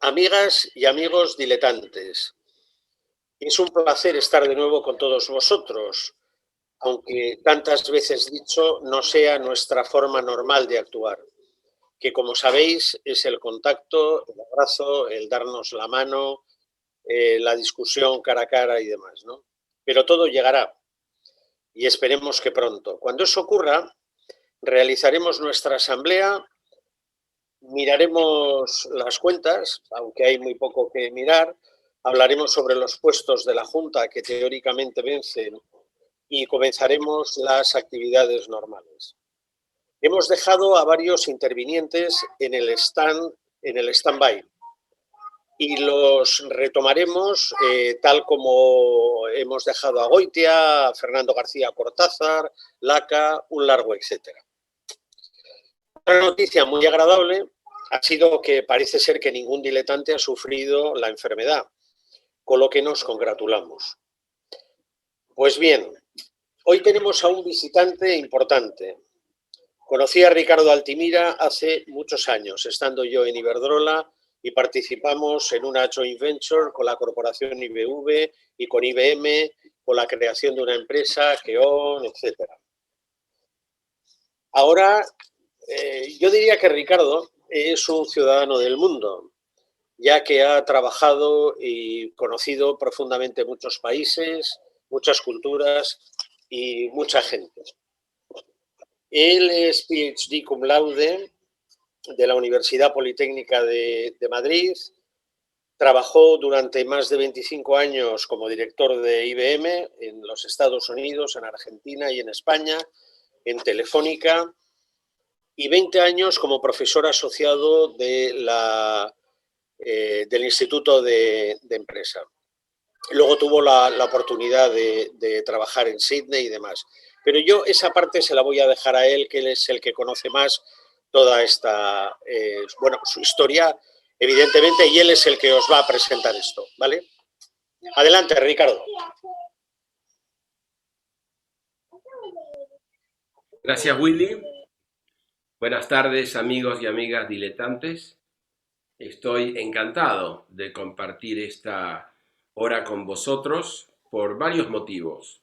Amigas y amigos diletantes, es un placer estar de nuevo con todos vosotros, aunque tantas veces dicho no sea nuestra forma normal de actuar, que como sabéis es el contacto, el abrazo, el darnos la mano, la discusión cara a cara y demás, ¿no? Pero todo llegará y esperemos que pronto. Cuando eso ocurra, realizaremos nuestra asamblea. Miraremos las cuentas, aunque hay muy poco que mirar. Hablaremos sobre los puestos de la Junta que teóricamente vencen y comenzaremos las actividades normales. Hemos dejado a varios intervinientes en el stand-by y los retomaremos tal como hemos dejado a Goitia, a Fernando García Cortázar, Laca, un largo etcétera. Una noticia muy agradable ha sido que parece ser que ningún diletante ha sufrido la enfermedad, con lo que nos congratulamos. Pues bien, hoy tenemos a un visitante importante. Conocí a Ricardo Altimira hace muchos años, estando yo en Iberdrola, y participamos en una joint venture con la corporación IBV y con IBM, con la creación de una empresa, Keon, etc. Ahora, yo diría que Ricardo es un ciudadano del mundo, ya que ha trabajado y conocido profundamente muchos países, muchas culturas y mucha gente. Él es PhD cum laude de la Universidad Politécnica de Madrid, trabajó durante más de 25 años como director de IBM en los Estados Unidos, en Argentina y en España, en Telefónica, y 20 años como profesor asociado del Instituto de Empresa. Luego tuvo la oportunidad de trabajar en Sydney y demás. Pero yo esa parte se la voy a dejar a él, que él es el que conoce más toda esta, su historia, evidentemente, y él es el que os va a presentar esto, ¿vale? Adelante, Ricardo. Gracias, Willy. Buenas tardes, amigos y amigas diletantes. Estoy encantado de compartir esta hora con vosotros por varios motivos.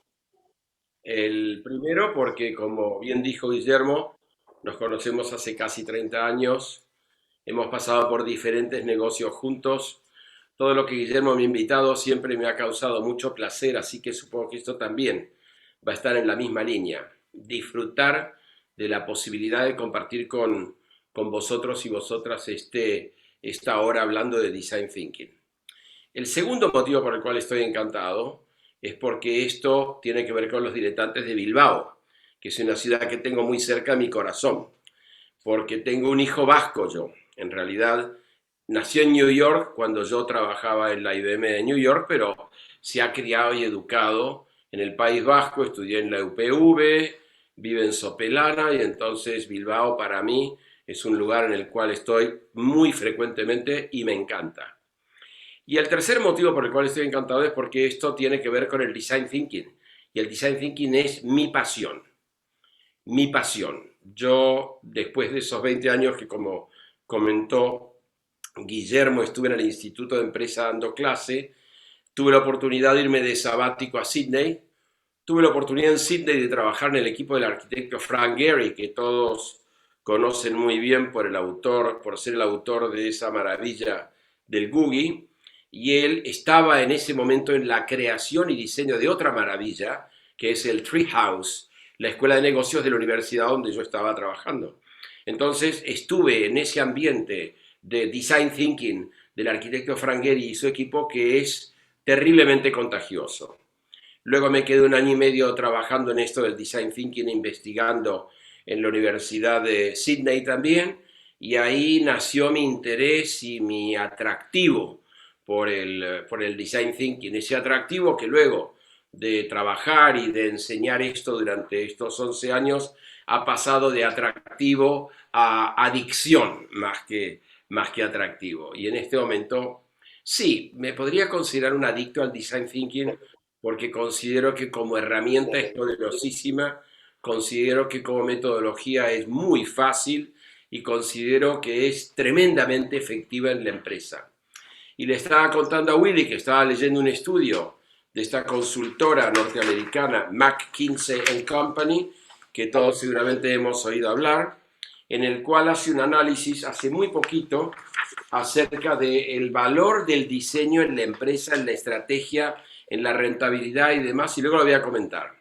El primero, porque como bien dijo Guillermo, nos conocemos hace casi 30 años, hemos pasado por diferentes negocios juntos. Todo lo que Guillermo me ha invitado siempre me ha causado mucho placer, así que supongo que esto también va a estar en la misma línea. Disfrutar de la posibilidad de compartir con vosotros y vosotras esta hora hablando de Design Thinking. El segundo motivo por el cual estoy encantado es porque esto tiene que ver con los diletantes de Bilbao, que es una ciudad que tengo muy cerca de mi corazón, porque tengo un hijo vasco yo. En realidad nació en New York cuando yo trabajaba en la IBM de New York, pero se ha criado y educado en el País Vasco, estudié en la UPV, vive en Sopelana y entonces Bilbao para mí es un lugar en el cual estoy muy frecuentemente y me encanta. Y el tercer motivo por el cual estoy encantado es porque esto tiene que ver con el Design Thinking. Y el Design Thinking es mi pasión. Mi pasión. Yo, después de esos 20 años que, como comentó Guillermo, estuve en el Instituto de Empresa dando clase, tuve la oportunidad de irme de sabático a Sydney. Tuve la oportunidad en Sydney de trabajar en el equipo del arquitecto Frank Gehry, que todos conocen muy bien por ser el autor de esa maravilla del Googie, y él estaba en ese momento en la creación y diseño de otra maravilla, que es el Treehouse, la escuela de negocios de la universidad donde yo estaba trabajando. Entonces estuve en ese ambiente de design thinking del arquitecto Frank Gehry y su equipo, que es terriblemente contagioso. Luego me quedé 1 año y medio trabajando en esto del design thinking, investigando en la Universidad de Sydney también, y ahí nació mi interés y mi atractivo por el design thinking, ese atractivo que luego de trabajar y de enseñar esto durante estos 11 años ha pasado de atractivo a adicción más que atractivo. Y en este momento, sí, me podría considerar un adicto al design thinking porque considero que como herramienta es poderosísima, considero que como metodología es muy fácil y considero que es tremendamente efectiva en la empresa. y le estaba contando a Willy que estaba leyendo un estudio de esta consultora norteamericana McKinsey & Company, que todos seguramente hemos oído hablar, en el cual hace un análisis hace muy poquito acerca del valor del diseño en la empresa, en la estrategia, en la rentabilidad y demás, y luego lo voy a comentar.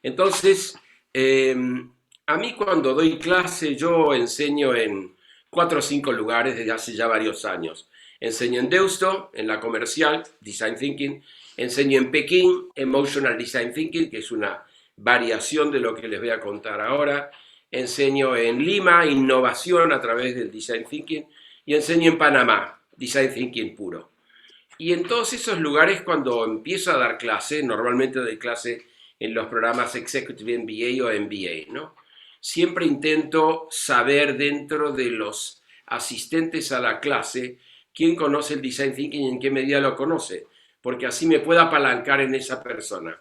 Entonces, a mí cuando doy clase, yo enseño en 4 o 5 lugares desde hace ya varios años. Enseño en Deusto, en la comercial, Design Thinking. Enseño en Pekín, Emotional Design Thinking, que es una variación de lo que les voy a contar ahora. Enseño en Lima, innovación a través del Design Thinking. Y enseño en Panamá, Design Thinking puro. Y en todos esos lugares, cuando empiezo a dar clase, normalmente doy clase en los programas Executive MBA o MBA, ¿no? Siempre intento saber dentro de los asistentes a la clase quién conoce el Design Thinking y en qué medida lo conoce, porque así me puedo apalancar en esa persona.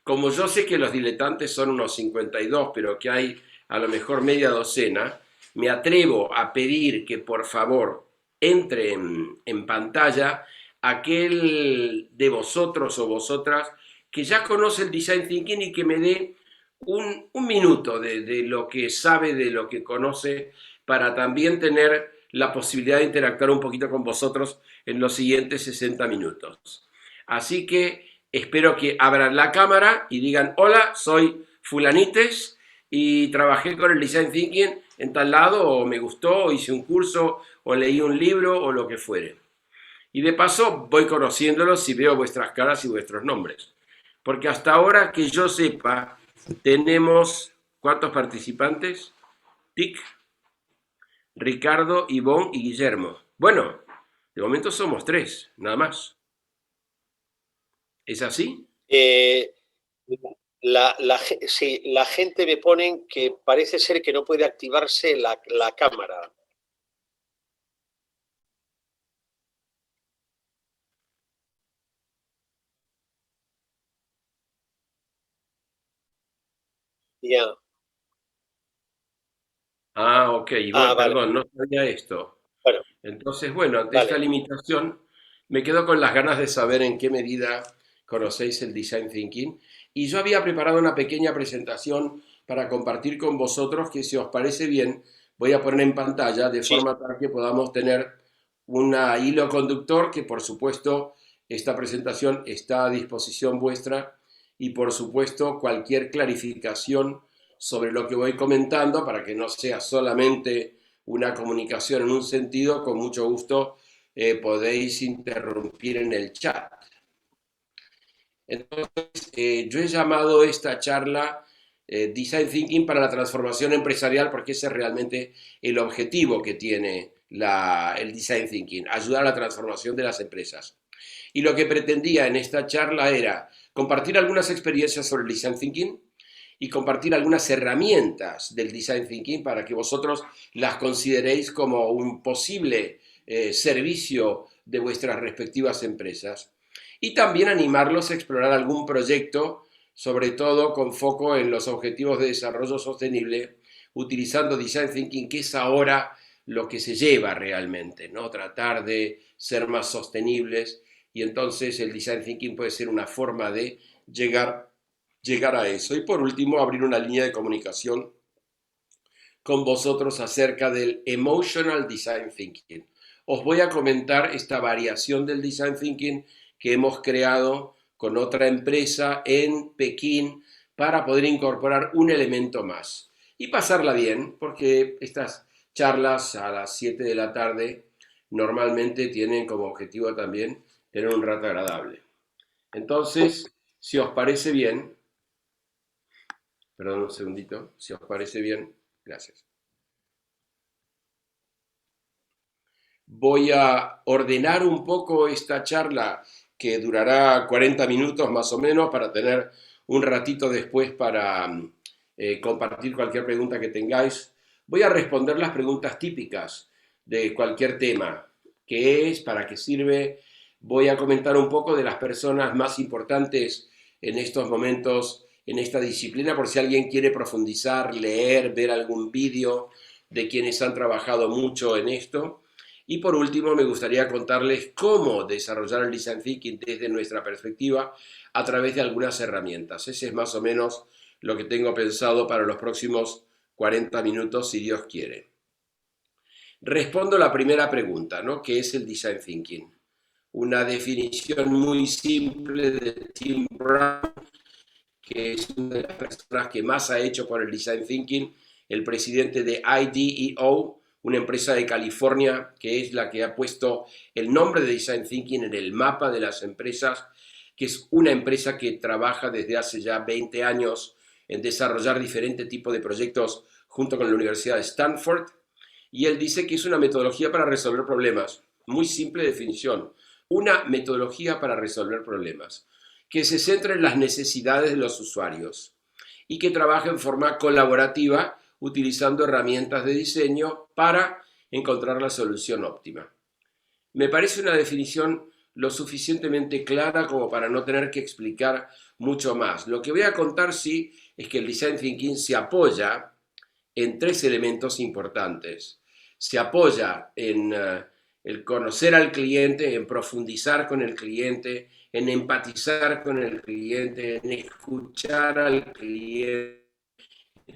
Como yo sé que los diletantes son unos 52, pero que hay a lo mejor media docena, me atrevo a pedir que por favor entre en pantalla aquel de vosotros o vosotras que ya conoce el Design Thinking y que me dé un minuto de lo que sabe, de lo que conoce, para también tener la posibilidad de interactuar un poquito con vosotros en los siguientes 60 minutos. Así que espero que abran la cámara y digan: hola, soy fulanites y trabajé con el Design Thinking en tal lado, o me gustó, o hice un curso, o leí un libro, o lo que fuere. Y de paso voy conociéndolos y veo vuestras caras y vuestros nombres. Porque hasta ahora que yo sepa, tenemos, ¿cuántos participantes? Tic, Ricardo, Ivonne y Guillermo. Bueno, de momento somos 3, nada más. ¿Es así? Sí, la gente me ponen que parece ser que no puede activarse la cámara. Ya. Ah, ok, Ivonne, Vale. perdón, no sabía esto. Bueno, Entonces, bueno, ante esta vale. limitación, me quedo con las ganas de saber en qué medida conocéis el Design Thinking. Y yo había preparado una pequeña presentación para compartir con vosotros que, si os parece bien, voy a poner en pantalla de Sí, forma tal que podamos tener un hilo conductor, que por supuesto esta presentación está a disposición vuestra, y por supuesto cualquier clarificación sobre lo que voy comentando, para que no sea solamente una comunicación en un sentido, con mucho gusto podéis interrumpir en el chat. Entonces, yo he llamado esta charla Design Thinking para la transformación empresarial, porque ese es realmente el objetivo que tiene el Design Thinking: ayudar a la transformación de las empresas. Y lo que pretendía en esta charla era compartir algunas experiencias sobre el Design Thinking y compartir algunas herramientas del Design Thinking para que vosotros las consideréis como un posible servicio de vuestras respectivas empresas. Y también animarlos a explorar algún proyecto, sobre todo con foco en los objetivos de desarrollo sostenible, utilizando Design Thinking, que es ahora lo que se lleva realmente, ¿no? Tratar de ser más sostenibles, y entonces el Design Thinking puede ser una forma de llegar a eso. Y por último, abrir una línea de comunicación con vosotros acerca del Emotional Design Thinking. Os voy a comentar esta variación del Design Thinking que hemos creado con otra empresa en Pekín para poder incorporar un elemento más y pasarla bien, porque estas charlas a las 7 de la tarde normalmente tienen como objetivo también tener un rato agradable. Entonces, si os parece bien, perdón un segundito, si os parece bien, gracias. Voy a ordenar un poco esta charla, que durará 40 minutos más o menos, para tener un ratito después para compartir cualquier pregunta que tengáis. Voy a responder las preguntas típicas de cualquier tema: ¿qué es? ¿Para qué sirve? Voy a comentar un poco de las personas más importantes en estos momentos en esta disciplina, por si alguien quiere profundizar, leer, ver algún vídeo de quienes han trabajado mucho en esto. Y por último, me gustaría contarles cómo desarrollar el Design Thinking desde nuestra perspectiva a través de algunas herramientas. Ese es más o menos lo que tengo pensado para los próximos 40 minutos, si Dios quiere. Respondo la primera pregunta, ¿no? ¿Qué es el Design Thinking? Una definición muy simple de Tim Brown, que es una de las personas que más ha hecho por el Design Thinking, el presidente de IDEO, una empresa de California que es la que ha puesto el nombre de Design Thinking en el mapa de las empresas, que es una empresa que trabaja desde hace ya 20 años en desarrollar diferentes tipos de proyectos junto con la Universidad de Stanford. Y él dice que es una metodología para resolver problemas. Muy simple definición. Una metodología para resolver problemas que se centra en las necesidades de los usuarios y que trabaja en forma colaborativa utilizando herramientas de diseño para encontrar la solución óptima. Me parece una definición lo suficientemente clara como para no tener que explicar mucho más. Lo que voy a contar sí es que el Design Thinking se apoya en tres elementos importantes. Se apoya en el conocer al cliente, en profundizar con el cliente, en empatizar con el cliente, en escuchar al cliente,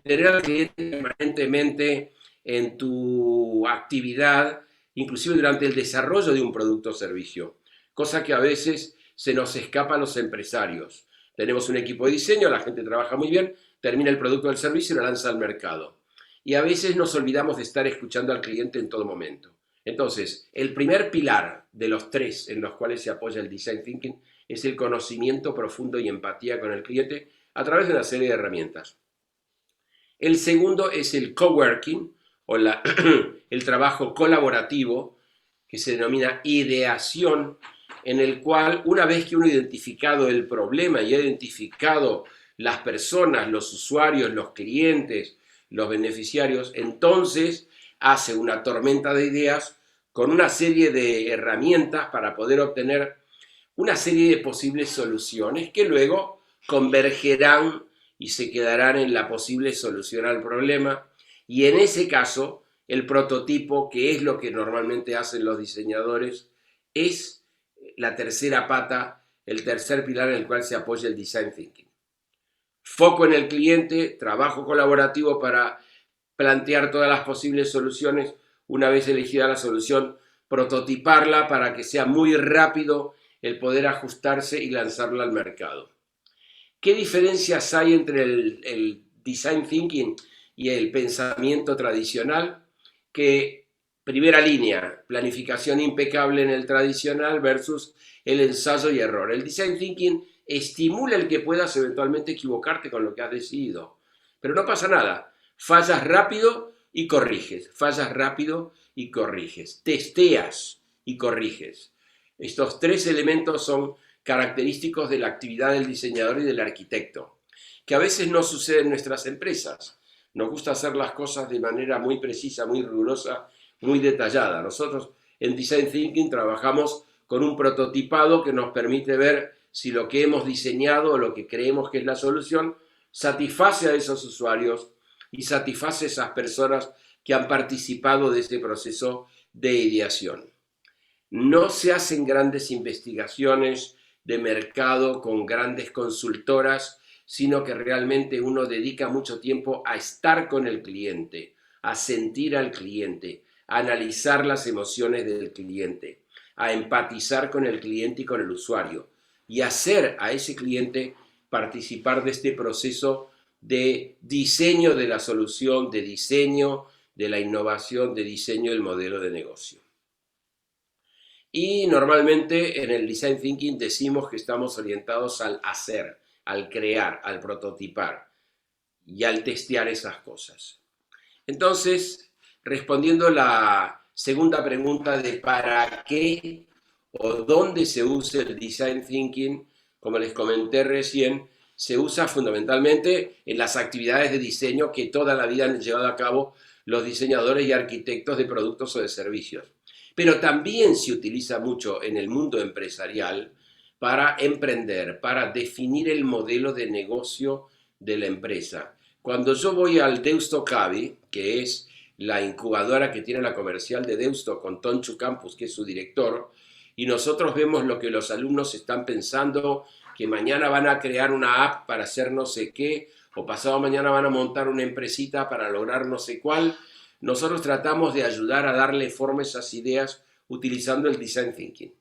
tener al cliente permanentemente en tu actividad, inclusive durante el desarrollo de un producto o servicio, cosa que a veces se nos escapa a los empresarios. Tenemos un equipo de diseño, la gente trabaja muy bien, termina el producto o el servicio y lo lanza al mercado. Y a veces nos olvidamos de estar escuchando al cliente en todo momento. Entonces, el primer pilar de los tres en los cuales se apoya el Design Thinking es el conocimiento profundo y empatía con el cliente a través de una serie de herramientas. El segundo es el coworking o el trabajo colaborativo, que se denomina ideación, en el cual una vez que uno ha identificado el problema y ha identificado las personas, los usuarios, los clientes, los beneficiarios, entonces hace una tormenta de ideas con una serie de herramientas para poder obtener una serie de posibles soluciones que luego convergerán y se quedarán en la posible solución al problema. Y en ese caso, el prototipo, que es lo que normalmente hacen los diseñadores, es la tercera pata, el tercer pilar en el cual se apoya el Design Thinking. Foco en el cliente, trabajo colaborativo para plantear todas las posibles soluciones. Una vez elegida la solución, prototiparla para que sea muy rápido el poder ajustarse y lanzarla al mercado. ¿Qué diferencias hay entre el Design Thinking y el pensamiento tradicional? Que, primera línea, planificación impecable en el tradicional versus el ensayo y error. El Design Thinking estimula el que puedas eventualmente equivocarte con lo que has decidido, pero no pasa nada. Fallas rápido y corriges, fallas rápido y corriges, testeas y corriges. Estos tres elementos son característicos de la actividad del diseñador y del arquitecto, que a veces no sucede en nuestras empresas. Nos gusta hacer las cosas de manera muy precisa, muy rigurosa, muy detallada. Nosotros en Design Thinking trabajamos con un prototipado que nos permite ver si lo que hemos diseñado o lo que creemos que es la solución satisface a esos usuarios y satisface a esas personas que han participado de este proceso de ideación. No se hacen grandes investigaciones de mercado con grandes consultoras, sino que realmente uno dedica mucho tiempo a estar con el cliente, a sentir al cliente, a analizar las emociones del cliente, a empatizar con el cliente y con el usuario, y hacer a ese cliente participar de este proceso de diseño de la solución, de diseño de la innovación, de diseño del modelo de negocio. Y normalmente en el Design Thinking decimos que estamos orientados al hacer, al crear, al prototipar y al testear esas cosas. Entonces, respondiendo la segunda pregunta de para qué o dónde se usa el Design Thinking, como les comenté recién, se usa fundamentalmente en las actividades de diseño que toda la vida han llevado a cabo los diseñadores y arquitectos de productos o de servicios. Pero también se utiliza mucho en el mundo empresarial para emprender, para definir el modelo de negocio de la empresa. Cuando yo voy al Deusto Cavi, que es la incubadora que tiene la comercial de Deusto con Tonchu Campus, que es su director, y nosotros vemos lo que los alumnos están pensando, que mañana van a crear una app para hacer no sé qué, o pasado mañana van a montar una empresita para lograr no sé cuál. Nosotros tratamos de ayudar a darle forma a esas ideas utilizando el Design Thinking,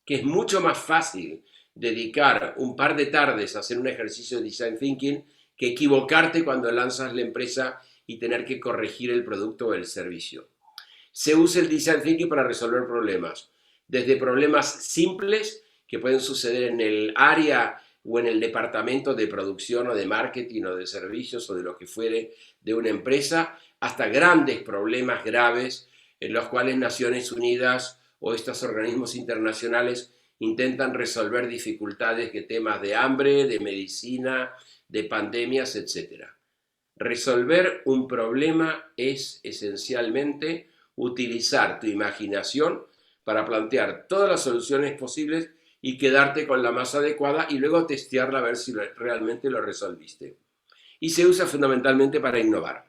que es mucho más fácil dedicar un par de tardes a hacer un ejercicio de Design Thinking que equivocarte cuando lanzas la empresa y tener que corregir el producto o el servicio. Se usa el Design Thinking para resolver problemas, desde problemas simples que pueden suceder en el área o en el departamento de producción o de marketing o de servicios o de lo que fuere de una empresa, hasta grandes problemas graves en los cuales Naciones Unidas o estos organismos internacionales intentan resolver dificultades de temas de hambre, de medicina, de pandemias, etc. Resolver un problema es esencialmente utilizar tu imaginación para plantear todas las soluciones posibles y quedarte con la más adecuada y luego testearla a ver si realmente lo resolviste. Y se usa fundamentalmente para innovar.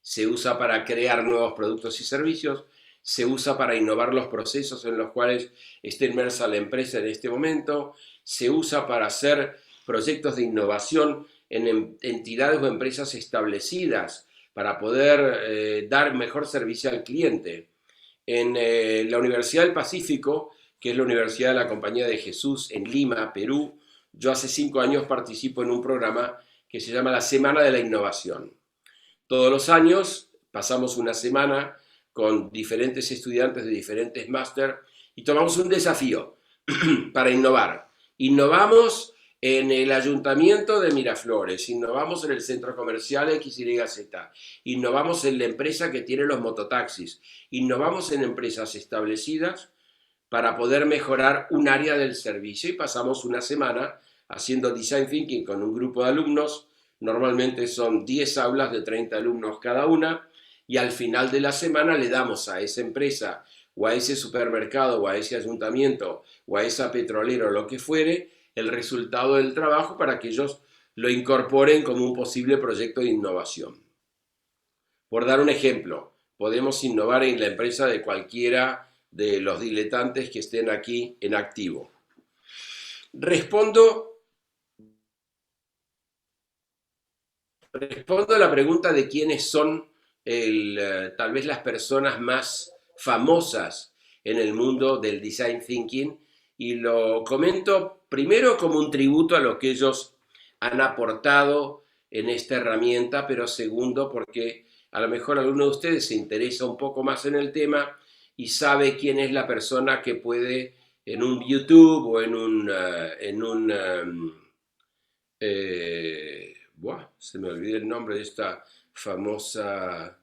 Se usa para crear nuevos productos y servicios, se usa para innovar los procesos en los cuales está inmersa la empresa en este momento, se usa para hacer proyectos de innovación en entidades o empresas establecidas para poder dar mejor servicio al cliente. En la Universidad del Pacífico, que es la Universidad de la Compañía de Jesús en Lima, Perú, yo hace 5 años participo en un programa que se llama la Semana de la Innovación. Todos los años pasamos una semana con diferentes estudiantes de diferentes máster y tomamos un desafío para innovar. Innovamos en el ayuntamiento de Miraflores, innovamos en el centro comercial XYZ, innovamos en la empresa que tiene los mototaxis, innovamos en empresas establecidas para poder mejorar un área del servicio y pasamos una semana haciendo Design Thinking con un grupo de alumnos. Normalmente son 10 aulas de 30 alumnos cada una y al final de la semana le damos a esa empresa o a ese supermercado o a ese ayuntamiento o a esa petrolera o lo que fuere el resultado del trabajo para que ellos lo incorporen como un posible proyecto de innovación. Por dar un ejemplo, podemos innovar en la empresa de cualquiera de los diletantes que estén aquí en activo. Respondo a la pregunta de quiénes son tal vez las personas más famosas en el mundo del Design Thinking y lo comento primero como un tributo a lo que ellos han aportado en esta herramienta, pero segundo porque a lo mejor alguno de ustedes se interesa un poco más en el tema y sabe quién es la persona que puede en un YouTube o se me olvidó el nombre de esta famosa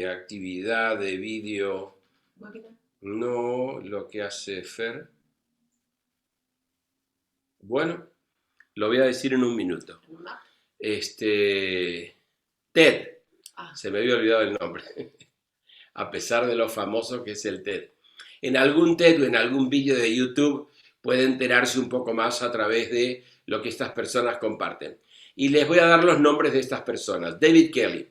actividad de vídeo. No, lo que hace Fer. Bueno, lo voy a decir en un minuto. TED. Se me había olvidado el nombre. A pesar de lo famoso que es el TED. En algún TED o en algún vídeo de YouTube puede enterarse un poco más a través de lo que estas personas comparten. Y les voy a dar los nombres de estas personas. David Kelly,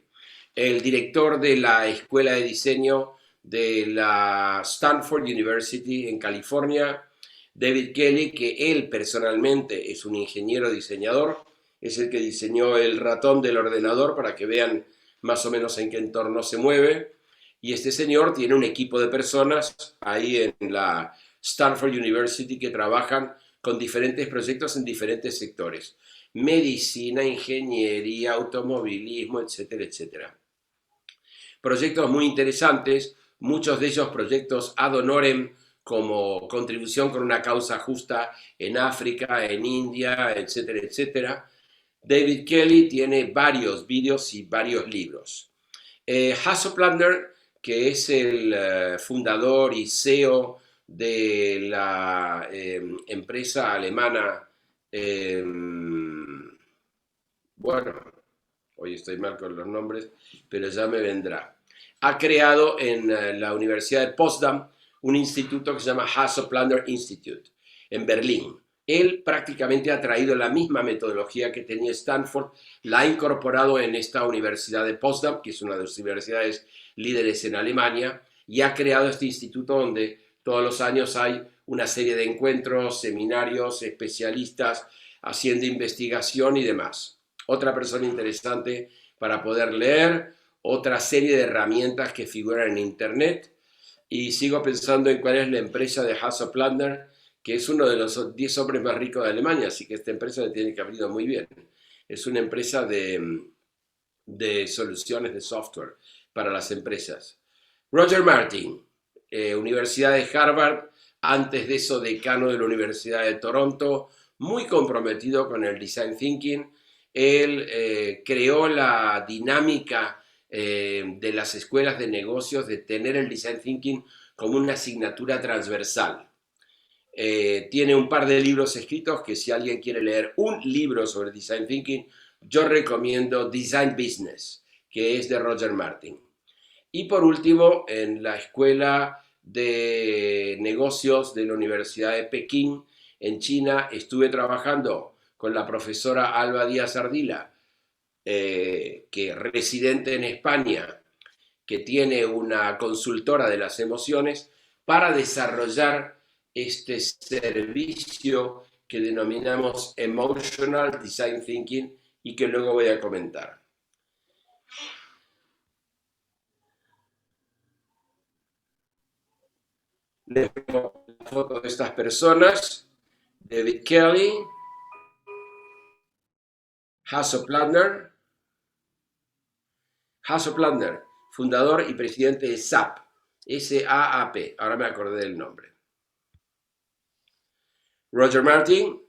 el director de la Escuela de Diseño de la Stanford University en California. David Kelly, que él personalmente es un ingeniero diseñador, es el que diseñó el ratón del ordenador para que vean más o menos en qué entorno se mueve. Y este señor tiene un equipo de personas ahí en la Stanford University que trabajan con diferentes proyectos en diferentes sectores. Medicina, ingeniería, automovilismo, etcétera, etcétera. Proyectos muy interesantes, muchos de ellos proyectos ad honorem como contribución con una causa justa en África, en India, etcétera, etcétera. David Kelly tiene varios vídeos y varios libros. Hasso Plattner, que es el fundador y CEO de la empresa alemana, bueno, hoy estoy mal con los nombres, pero ya me vendrá. Ha creado en la Universidad de Potsdam un instituto que se llama Hasso Plattner Institute, en Berlín, Él prácticamente ha traído la misma metodología que tenía Stanford, la ha incorporado en esta universidad de Potsdam, que es una de las universidades líderes en Alemania, y ha creado este instituto donde todos los años hay una serie de encuentros, seminarios, especialistas haciendo investigación y demás. Otra persona interesante para poder leer, otra serie de herramientas que figuran en Internet, y sigo pensando en cuál es la empresa de Hasso Plattner, que es uno de los 10 hombres más ricos de Alemania, así que esta empresa le tiene que haber ido muy bien. Es una empresa de soluciones de software para las empresas. Roger Martin, Universidad de Harvard, antes de eso decano de la Universidad de Toronto, muy comprometido con el Design Thinking. Él creó la dinámica de las escuelas de negocios de tener el Design Thinking como una asignatura transversal. Tiene un par de libros escritos que si alguien quiere leer un libro sobre Design Thinking, yo recomiendo Design Business, que es de Roger Martin. Y por último, en la Escuela de Negocios de la Universidad de Pekín, en China, estuve trabajando con la profesora Alba Díaz Ardila, que es residente en España, que tiene una consultora de las emociones, para desarrollar este servicio que denominamos Emotional Design Thinking y que luego voy a comentar. Les pongo la foto de estas personas: David Kelly, Hasso Plattner, fundador y presidente de SAP, S-A-A-P, ahora me acordé del nombre. Roger Martin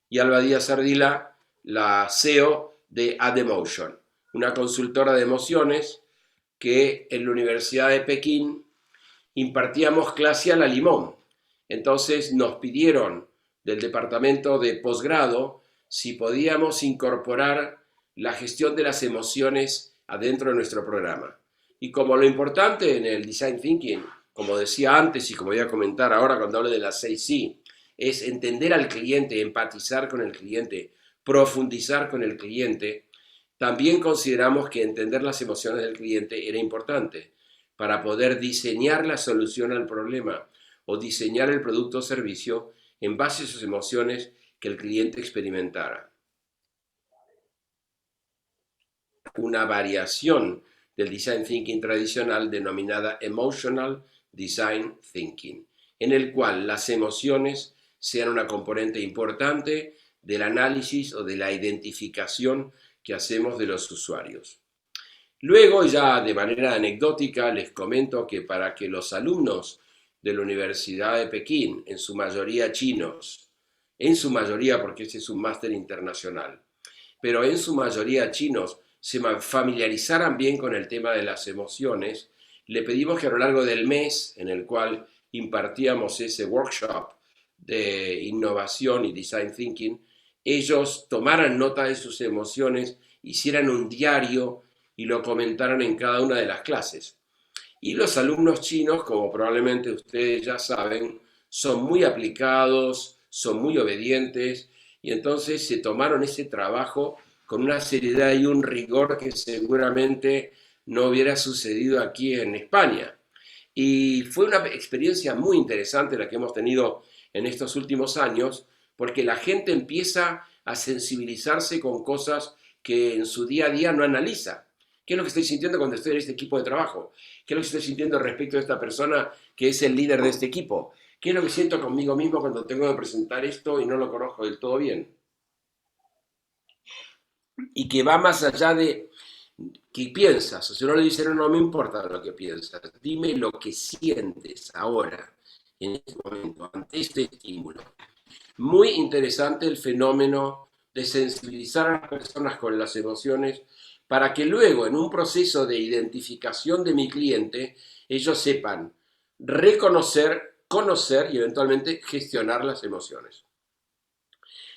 y Alba Díaz Ardila, la CEO de AdEmotion, una consultora de emociones que en la Universidad de Pekín impartíamos clase a la limón. Entonces nos pidieron del departamento de posgrado si podíamos incorporar la gestión de las emociones adentro de nuestro programa. Y como lo importante en el Design Thinking, como decía antes y como voy a comentar ahora cuando hable de las 6C, es entender al cliente, empatizar con el cliente, profundizar con el cliente, también consideramos que entender las emociones del cliente era importante para poder diseñar la solución al problema o diseñar el producto o servicio en base a sus emociones que el cliente experimentara. Una variación del Design Thinking tradicional denominada Emotional Design Thinking, en el cual las emociones sean una componente importante del análisis o de la identificación que hacemos de los usuarios. Luego, ya de manera anecdótica, les comento que para que los alumnos de la Universidad de Pekín, en su mayoría chinos, en su mayoría porque este es un máster internacional, pero en su mayoría chinos, se familiarizaran bien con el tema de las emociones, le pedimos que a lo largo del mes en el cual impartíamos ese workshop de innovación y design thinking, ellos tomaran nota de sus emociones, hicieran un diario y lo comentaran en cada una de las clases. Y los alumnos chinos, como probablemente ustedes ya saben, son muy aplicados, son muy obedientes, y entonces se tomaron ese trabajo con una seriedad y un rigor que seguramente no hubiera sucedido aquí en España. Y fue una experiencia muy interesante la que hemos tenido en estos últimos años, porque la gente empieza a sensibilizarse con cosas que en su día a día no analiza. ¿Qué es lo que estoy sintiendo cuando estoy en este equipo de trabajo? ¿Qué es lo que estoy sintiendo respecto a esta persona que es el líder de este equipo? ¿Qué es lo que siento conmigo mismo cuando tengo que presentar esto y no lo conozco del todo bien? Y que va más allá de qué piensas. O sea, no le dicen, no me importa lo que piensas, dime lo que sientes ahora, en este momento, ante este estímulo. Muy interesante el fenómeno de sensibilizar a las personas con las emociones para que luego, en un proceso de identificación de mi cliente, ellos sepan reconocer, conocer y eventualmente gestionar las emociones.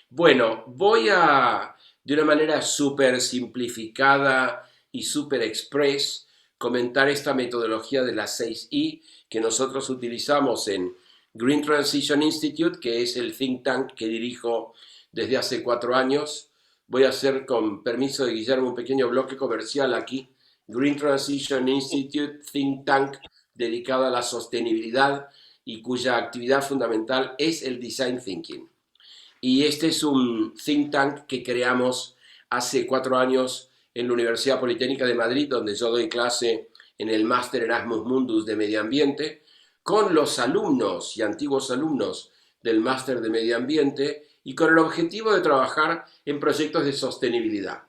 Bueno, voy a, de una manera súper simplificada y súper express, comentar esta metodología de las 6I que nosotros utilizamos en Green Transition Institute, que es el think tank que dirijo desde hace 4 años. Voy a hacer, con permiso de Guillermo, un pequeño bloque comercial aquí. Green Transition Institute, think tank dedicado a la sostenibilidad y cuya actividad fundamental es el design thinking. Y este es un think tank que creamos hace 4 años en la Universidad Politécnica de Madrid, donde yo doy clase en el Máster Erasmus Mundus de Medio Ambiente, con los alumnos y antiguos alumnos del Máster de Medio Ambiente y con el objetivo de trabajar en proyectos de sostenibilidad.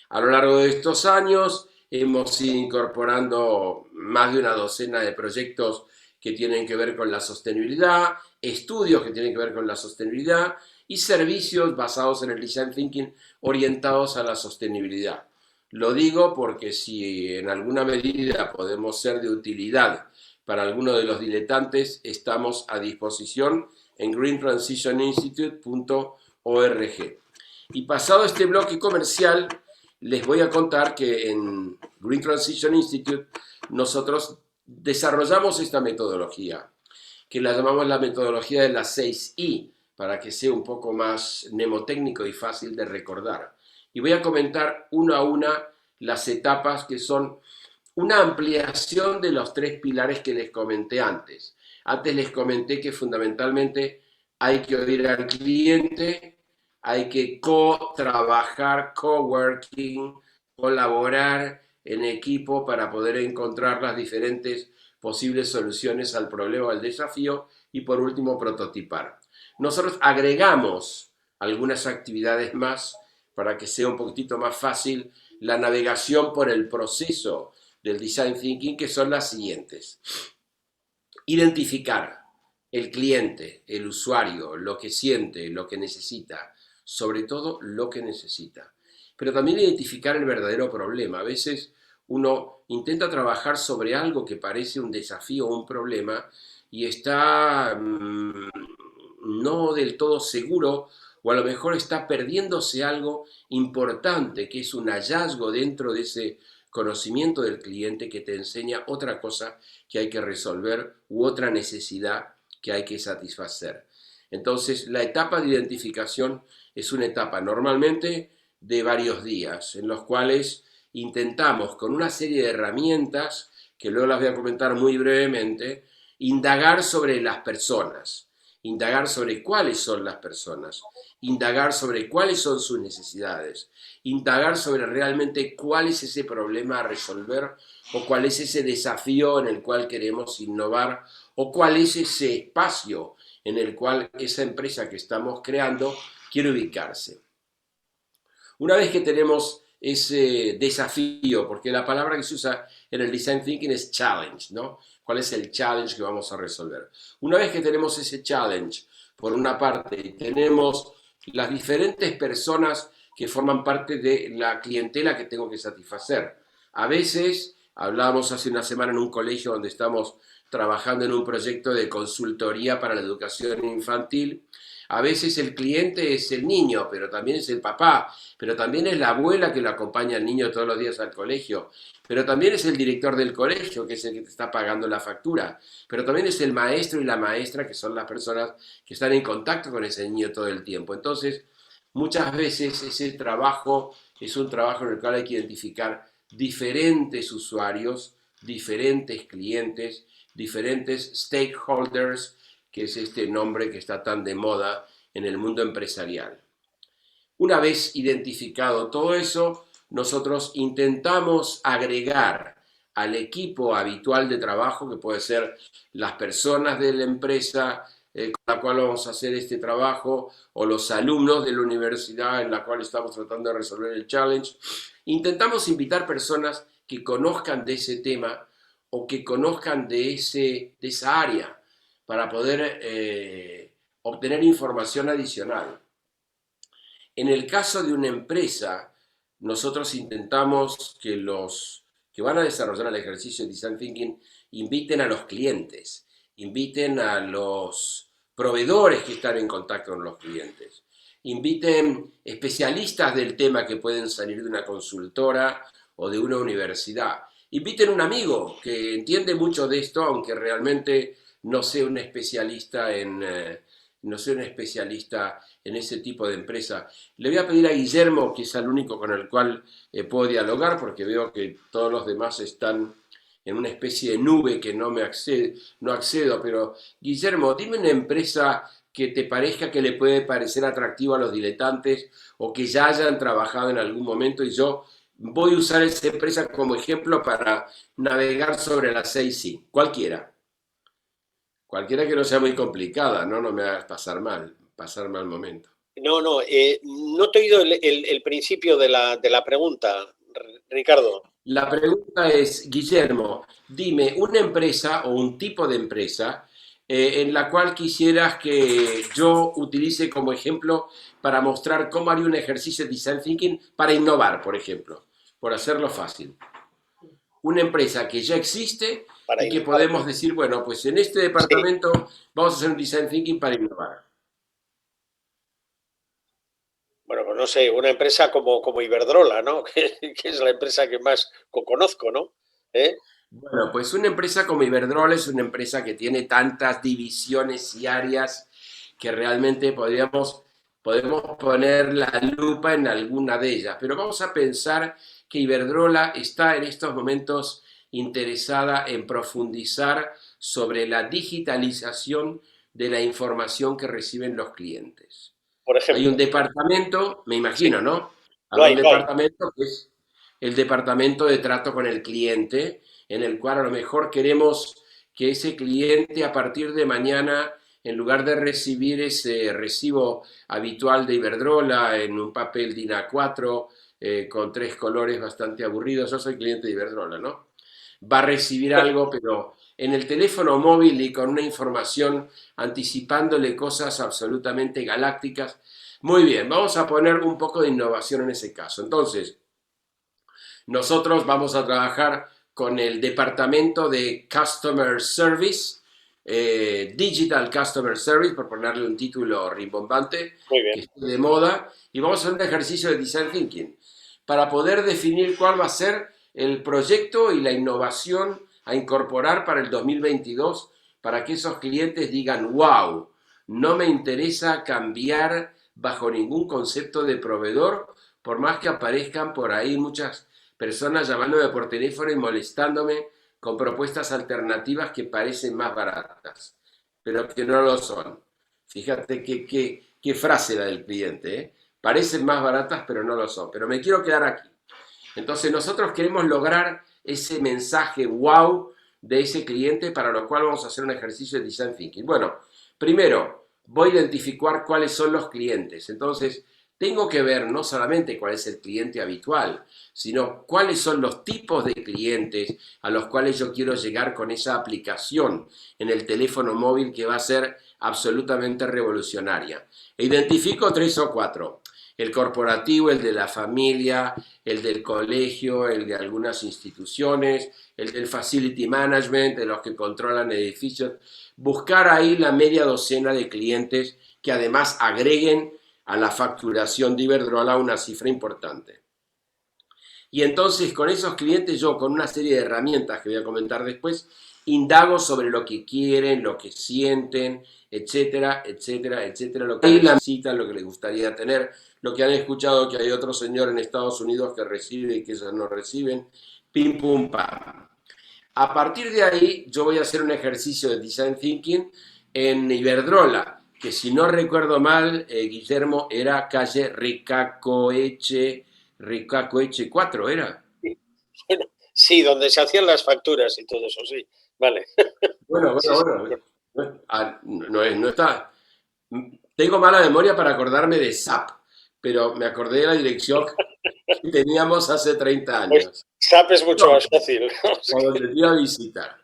A lo largo de estos años hemos ido incorporando más de una docena de proyectos que tienen que ver con la sostenibilidad, estudios que tienen que ver con la sostenibilidad y servicios basados en el design thinking orientados a la sostenibilidad. Lo digo porque si en alguna medida podemos ser de utilidad para alguno de los diletantes, estamos a disposición en greentransitioninstitute.org. Y pasado este bloque comercial, les voy a contar que en Green Transition Institute nosotros desarrollamos esta metodología, que la llamamos la metodología de las 6I, para que sea un poco más mnemotécnico y fácil de recordar. Y voy a comentar una a una las etapas que son una ampliación de los 3 pilares que les comenté antes. Antes les comenté que fundamentalmente hay que oír al cliente, hay que co-trabajar, coworking, colaborar en equipo para poder encontrar las diferentes posibles soluciones al problema o al desafío y por último prototipar. Nosotros agregamos algunas actividades más para que sea un poquitito más fácil la navegación por el proceso del design thinking, que son las siguientes. Identificar el cliente, el usuario, lo que siente, lo que necesita, sobre todo lo que necesita. Pero también identificar el verdadero problema. A veces uno intenta trabajar sobre algo que parece un desafío o un problema y está no del todo seguro, o a lo mejor está perdiéndose algo importante, que es un hallazgo dentro de ese conocimiento del cliente que te enseña otra cosa que hay que resolver u otra necesidad que hay que satisfacer. Entonces, la etapa de identificación es una etapa normalmente de varios días, en los cuales intentamos, con una serie de herramientas, que luego las voy a comentar muy brevemente, indagar sobre las personas, indagar sobre cuáles son las personas, indagar sobre cuáles son sus necesidades, indagar sobre realmente cuál es ese problema a resolver o cuál es ese desafío en el cual queremos innovar o cuál es ese espacio en el cual esa empresa que estamos creando quiere ubicarse. Una vez que tenemos ese desafío, porque la palabra que se usa en el design thinking es challenge, ¿no? ¿Cuál es el challenge que vamos a resolver? Una vez que tenemos ese challenge, por una parte, y tenemos las diferentes personas que forman parte de la clientela que tengo que satisfacer. A veces, hablábamos hace una semana en un colegio donde estamos trabajando en un proyecto de consultoría para la educación infantil. A veces el cliente es el niño, pero también es el papá, pero también es la abuela que lo acompaña al niño todos los días al colegio, pero también es el director del colegio, que es el que te está pagando la factura, pero también es el maestro y la maestra, que son las personas que están en contacto con ese niño todo el tiempo. Entonces, muchas veces ese trabajo es un trabajo en el cual hay que identificar diferentes usuarios, diferentes clientes, diferentes stakeholders, que es este nombre que está tan de moda en el mundo empresarial. Una vez identificado todo eso, nosotros intentamos agregar al equipo habitual de trabajo, que puede ser las personas de la empresa con la cual vamos a hacer este trabajo, o los alumnos de la universidad en la cual estamos tratando de resolver el challenge. Intentamos invitar personas que conozcan de ese tema o que conozcan de esa área para poder obtener información adicional. En el caso de una empresa, nosotros intentamos que los que van a desarrollar el ejercicio de Design Thinking inviten a los clientes, inviten a los proveedores que están en contacto con los clientes, inviten especialistas del tema que pueden salir de una consultora o de una universidad, inviten un amigo que entiende mucho de esto, aunque realmente no sea un especialista no soy un especialista en ese tipo de empresa. Le voy a pedir a Guillermo, que es el único con el cual puedo dialogar, porque veo que todos los demás están en una especie de nube que no accedo, pero Guillermo, dime una empresa que te parezca que le puede parecer atractiva a los diletantes o que ya hayan trabajado en algún momento y yo voy a usar esa empresa como ejemplo para navegar sobre la 6C, cualquiera que no sea muy complicada, ¿no? No me hagas pasar mal momento. No te he oído el principio de la pregunta, Ricardo. La pregunta es, Guillermo, dime una empresa o un tipo de empresa en la cual quisieras que yo utilice como ejemplo para mostrar cómo haría un ejercicio de design thinking para innovar, por ejemplo, por hacerlo fácil. Una empresa que ya existe Para y que innovar. podemos decir, bueno, pues en este Sí, departamento vamos a hacer un design thinking para innovar. bueno, pues no sé, una empresa como Iberdrola, ¿no? Que es la empresa que más conozco, ¿no? ¿Eh? Bueno, pues una empresa como Iberdrola es una empresa que tiene tantas divisiones y áreas que realmente podemos poner la lupa en alguna de ellas. Pero vamos a pensar que Iberdrola está en estos momentos interesada en profundizar sobre la digitalización de la información que reciben los clientes. Por Hay un ejemplo, departamento, me sí, imagino, ¿no? lo Habrá un hay, lo hay. departamento que es el departamento de trato con el cliente, en el cual a lo mejor queremos que ese cliente a partir de mañana, en lugar de recibir ese recibo habitual de Iberdrola en un papel DIN A4 con 3 colores bastante aburridos, yo soy cliente de Iberdrola, ¿no? Va a recibir algo, pero en el teléfono móvil y con una información anticipándole cosas absolutamente galácticas. Muy bien, vamos a poner un poco de innovación en ese caso. Entonces, nosotros vamos a trabajar con el departamento de Customer Service, Digital Customer Service, por ponerle un título rimbombante, Muy que bien. esté de moda, y vamos a hacer un ejercicio de Design Thinking para poder definir cuál va a ser el proyecto y la innovación a incorporar para el 2022 para que esos clientes digan, wow, no me interesa cambiar bajo ningún concepto de proveedor, por más que aparezcan por ahí muchas personas llamándome por teléfono y molestándome con propuestas alternativas que parecen más baratas, pero que no lo son. Fíjate qué frase la del cliente, ¿eh? Parecen más baratas, pero no lo son. Pero me quiero quedar aquí. Entonces nosotros queremos lograr ese mensaje wow de ese cliente, para lo cual vamos a hacer un ejercicio de design thinking. Bueno, primero voy a identificar cuáles son los clientes. Entonces, tengo que ver no solamente cuál es el cliente habitual, sino cuáles son los tipos de clientes a los cuales yo quiero llegar con esa aplicación en el teléfono móvil que va a ser absolutamente revolucionaria. E identifico 3 o 4. El corporativo, el de la familia, el del colegio, el de algunas instituciones, el del facility management, de los que controlan edificios. Buscar ahí la media docena de clientes que además agreguen a la facturación de Iberdrola una cifra importante. Y entonces con esos clientes yo, con una serie de herramientas que voy a comentar después, indago sobre lo que quieren, lo que sienten, etcétera, etcétera, etcétera, lo que necesitan, lo que les gustaría tener, lo que han escuchado que hay otro señor en Estados Unidos que recibe y que ellos no reciben, pim pum pam. A partir de ahí yo voy a hacer un ejercicio de design thinking en Iberdrola, que si no recuerdo mal, Guillermo, era calle Ricacoeche 4, ¿era? Bueno, sí, donde se hacían las facturas y todo eso, sí. Vale. Bueno, Sí, sí. bueno, bueno. No está. Tengo mala memoria para acordarme de SAP, pero me acordé de la dirección que teníamos hace 30 Pues años. SAP es mucho No, más fácil. o donde te iba a visitar.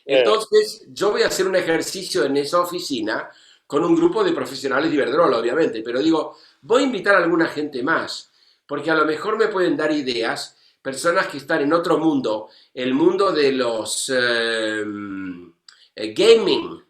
Eh, Entonces, yo voy a hacer un ejercicio en esa oficina con un grupo de profesionales de Iberdrola, obviamente, pero digo, voy a invitar a alguna gente más, porque a lo mejor me pueden dar ideas, personas que están en otro mundo, el mundo de los gaming,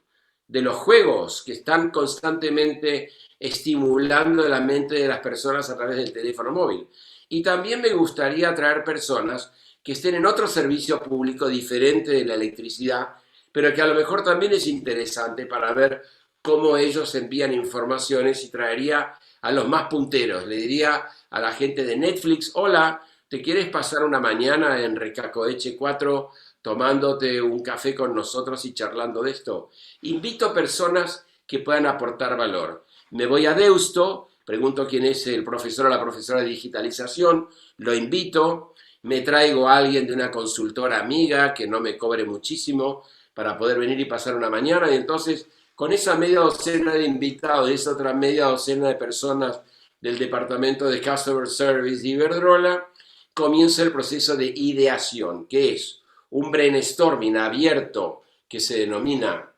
de los juegos, que están constantemente estimulando la mente de las personas a través del teléfono móvil. Y también me gustaría atraer personas que estén en otro servicio público diferente de la electricidad, pero que a lo mejor también es interesante para ver cómo ellos envían informaciones y traería a los más punteros. Le diría a la gente de Netflix, hola, ¿te quieres pasar una mañana en Recacoeche 4 tomándote un café con nosotros y charlando de esto? Invito personas que puedan aportar valor. Me voy a Deusto, pregunto quién es el profesor o la profesora de digitalización, lo invito, me traigo a alguien de una consultora amiga que no me cobre muchísimo para poder venir y pasar una mañana, y entonces con esa media docena de invitados, esa otra media docena de personas del departamento de Customer Service de Iberdrola, comienza el proceso de ideación, que es un brainstorming abierto que se denomina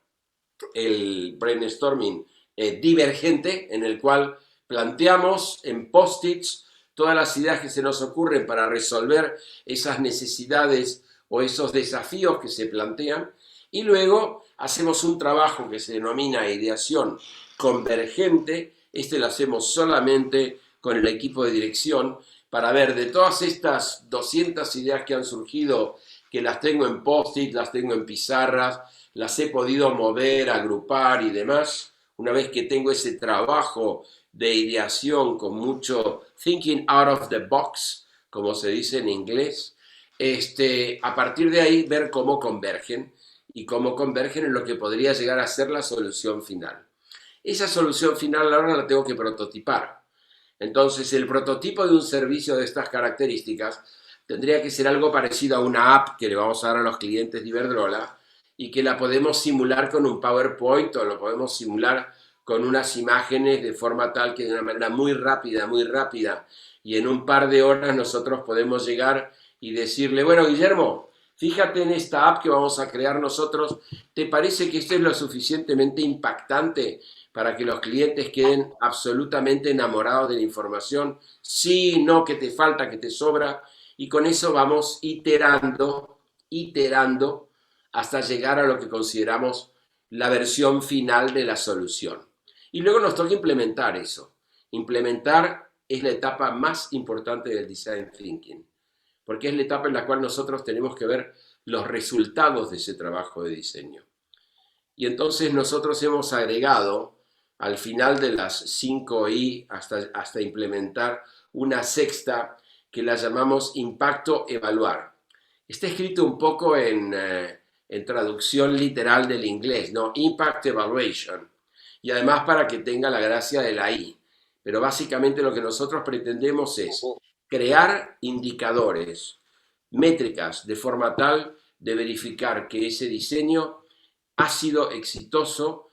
el brainstorming divergente, en el cual planteamos en post-its todas las ideas que se nos ocurren para resolver esas necesidades o esos desafíos que se plantean, y luego hacemos un trabajo que se denomina ideación convergente. Este lo hacemos solamente con el equipo de dirección para ver de todas estas 200 ideas que han surgido, que las tengo en post-it, las tengo en pizarras, las he podido mover, agrupar y demás. Una vez que tengo ese trabajo de ideación con mucho thinking out of the box, como se dice en inglés, a partir de ahí ver cómo convergen y cómo convergen en lo que podría llegar a ser la solución final. Esa solución final ahora la tengo que prototipar. Entonces, el prototipo de un servicio de estas características tendría que ser algo parecido a una app que le vamos a dar a los clientes de Iberdrola y que la podemos simular con un PowerPoint o lo podemos simular con unas imágenes de forma tal que de una manera muy rápida, y en un par de horas nosotros podemos llegar y decirle, bueno, Guillermo, fíjate en esta app que vamos a crear nosotros, ¿te parece que esto es lo suficientemente impactante para que los clientes queden absolutamente enamorados de la información? Sí, no, que te falta, que te sobra, y con eso vamos iterando hasta llegar a lo que consideramos la versión final de la solución. Y luego nos toca implementar eso. Implementar es la etapa más importante del design thinking, porque es la etapa en la cual nosotros tenemos que ver los resultados de ese trabajo de diseño. Y entonces nosotros hemos agregado al final de las 5I hasta implementar una sexta que la llamamos impacto evaluar. Está escrito un poco en traducción literal del inglés, ¿no? Impact Evaluation. Y además para que tenga la gracia de la I. Pero básicamente lo que nosotros pretendemos es crear indicadores, métricas, de forma tal de verificar que ese diseño ha sido exitoso,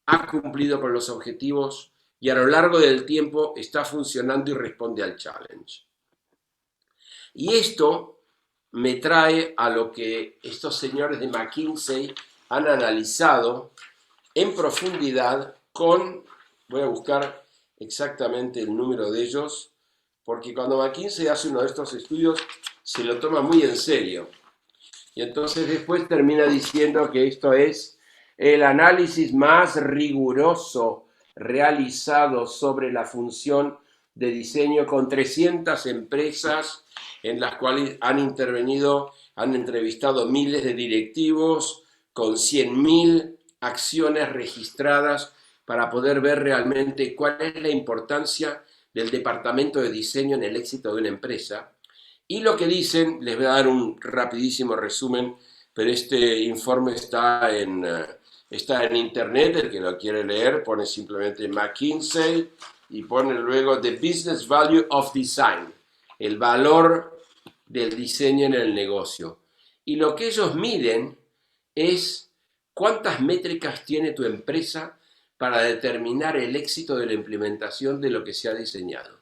ha cumplido con los objetivos y a lo largo del tiempo está funcionando y responde al challenge. Y esto me trae a lo que estos señores de McKinsey han analizado en profundidad voy a buscar exactamente el número de ellos, porque cuando McKinsey hace uno de estos estudios se lo toma muy en serio. Y entonces después termina diciendo que esto es el análisis más riguroso realizado sobre la función de diseño con 300 empresas en las cuales han intervenido, han entrevistado miles de directivos con 100.000 acciones registradas para poder ver realmente cuál es la importancia del departamento de diseño en el éxito de una empresa. Y lo que dicen, les voy a dar un rapidísimo resumen, pero este informe está en internet, el que lo quiere leer pone simplemente McKinsey y pone luego The Business Value of Design, el valor del diseño en el negocio. Y lo que ellos miden es cuántas métricas tiene tu empresa para determinar el éxito de la implementación de lo que se ha diseñado.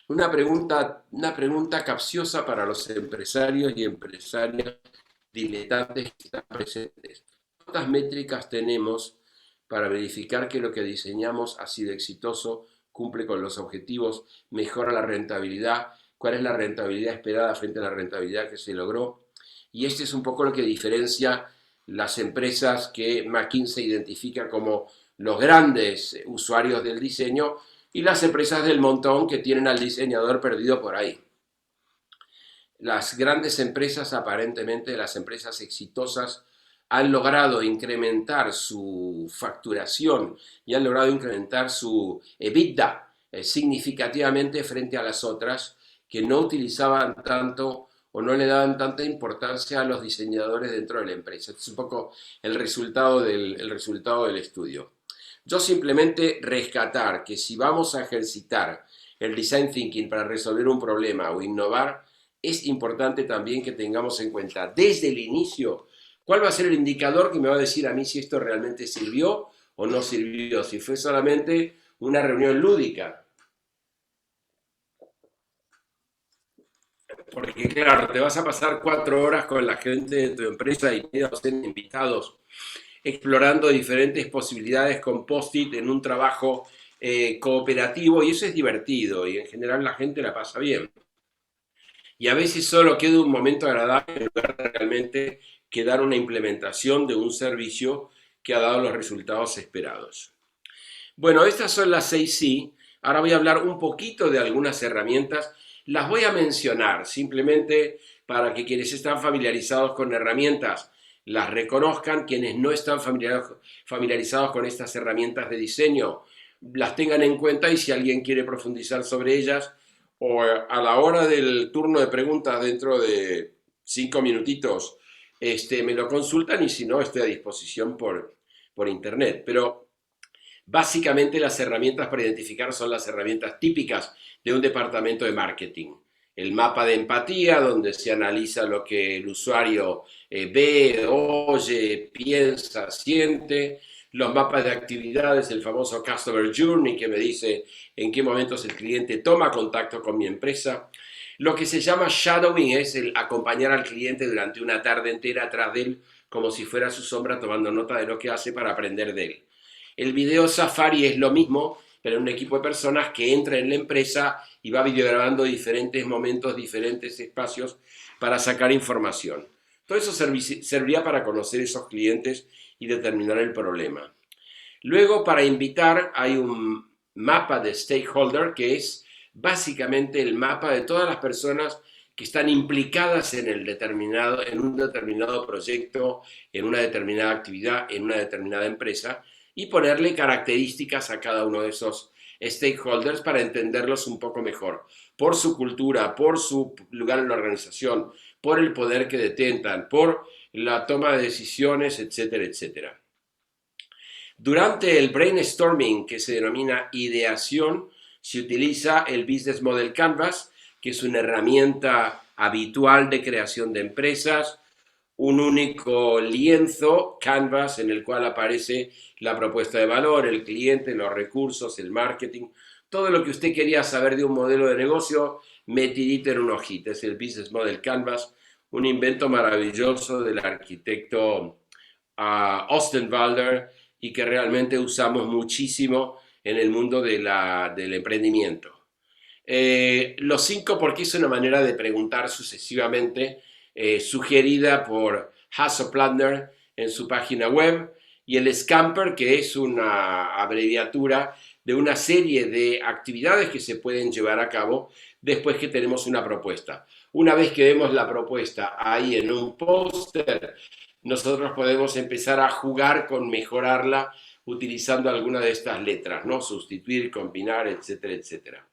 Una pregunta capciosa para los empresarios y empresarias diletantes que están presentes. ¿Cuántas métricas tenemos para verificar que lo que diseñamos ha sido exitoso, cumple con los objetivos, mejora la rentabilidad? ¿Cuál es la rentabilidad esperada frente a la rentabilidad que se logró? Y este es un poco lo que diferencia las empresas que McKinsey identifica como los grandes usuarios del diseño y las empresas del montón que tienen al diseñador perdido por ahí. Las grandes empresas, aparentemente las empresas exitosas, han logrado incrementar su facturación y han logrado incrementar su EBITDA significativamente frente a las otras que no utilizaban tanto o no le daban tanta importancia a los diseñadores dentro de la empresa. Este es un poco el resultado del estudio. Yo simplemente rescatar que si vamos a ejercitar el design thinking para resolver un problema o innovar, es importante también que tengamos en cuenta desde el inicio cuál va a ser el indicador que me va a decir a mí si esto realmente sirvió o no sirvió, si fue solamente una reunión lúdica. Porque claro, te vas a pasar 4 horas con la gente de tu empresa y ser invitados, explorando diferentes posibilidades con post-it en un trabajo cooperativo y eso es divertido y en general la gente la pasa bien. Y a veces solo queda un momento agradable en lugar de realmente quedar una implementación de un servicio que ha dado los resultados esperados. Bueno, estas son las 6 sí. Ahora voy a hablar un poquito de algunas herramientas. Las voy a mencionar simplemente para que quienes están familiarizados con herramientas las reconozcan, quienes no están familiarizados con estas herramientas de diseño las tengan en cuenta y si alguien quiere profundizar sobre ellas o a la hora del turno de preguntas dentro de 5 minutitos me lo consultan y si no estoy a disposición por internet. Pero básicamente las herramientas para identificar son las herramientas típicas de un departamento de marketing. El mapa de empatía, donde se analiza lo que el usuario ve, oye, piensa, siente. Los mapas de actividades, el famoso Customer Journey, que me dice en qué momentos el cliente toma contacto con mi empresa. Lo que se llama shadowing es el acompañar al cliente durante una tarde entera atrás de él, como si fuera su sombra, tomando nota de lo que hace para aprender de él. El video Safari es lo mismo, pero un equipo de personas que entra en la empresa y va videograbando diferentes momentos, diferentes espacios para sacar información. Todo eso serviría para conocer esos clientes y determinar el problema. Luego, para invitar, hay un mapa de stakeholder que es básicamente el mapa de todas las personas que están implicadas en un determinado proyecto, en una determinada actividad, en una determinada empresa, y ponerle características a cada uno de esos stakeholders para entenderlos un poco mejor, por su cultura, por su lugar en la organización, por el poder que detentan, por la toma de decisiones, etcétera, etcétera. Durante el brainstorming, que se denomina ideación, se utiliza el Business Model Canvas, que es una herramienta habitual de creación de empresas, un único lienzo, Canvas, en el cual aparece la propuesta de valor, el cliente, los recursos, el marketing, todo lo que usted quería saber de un modelo de negocio, metidito en una hojita. Es el Business Model Canvas, un invento maravilloso del arquitecto Ostenwalder y que realmente usamos muchísimo en el mundo del emprendimiento. Los 5 porque es una manera de preguntar sucesivamente, sugerida por Hasso Plattner en su página web, y el Scamper, que es una abreviatura de una serie de actividades que se pueden llevar a cabo después que tenemos una propuesta. Una vez que vemos la propuesta ahí en un póster, nosotros podemos empezar a jugar con mejorarla utilizando alguna de estas letras, ¿no? Sustituir, combinar, etcétera, etcétera.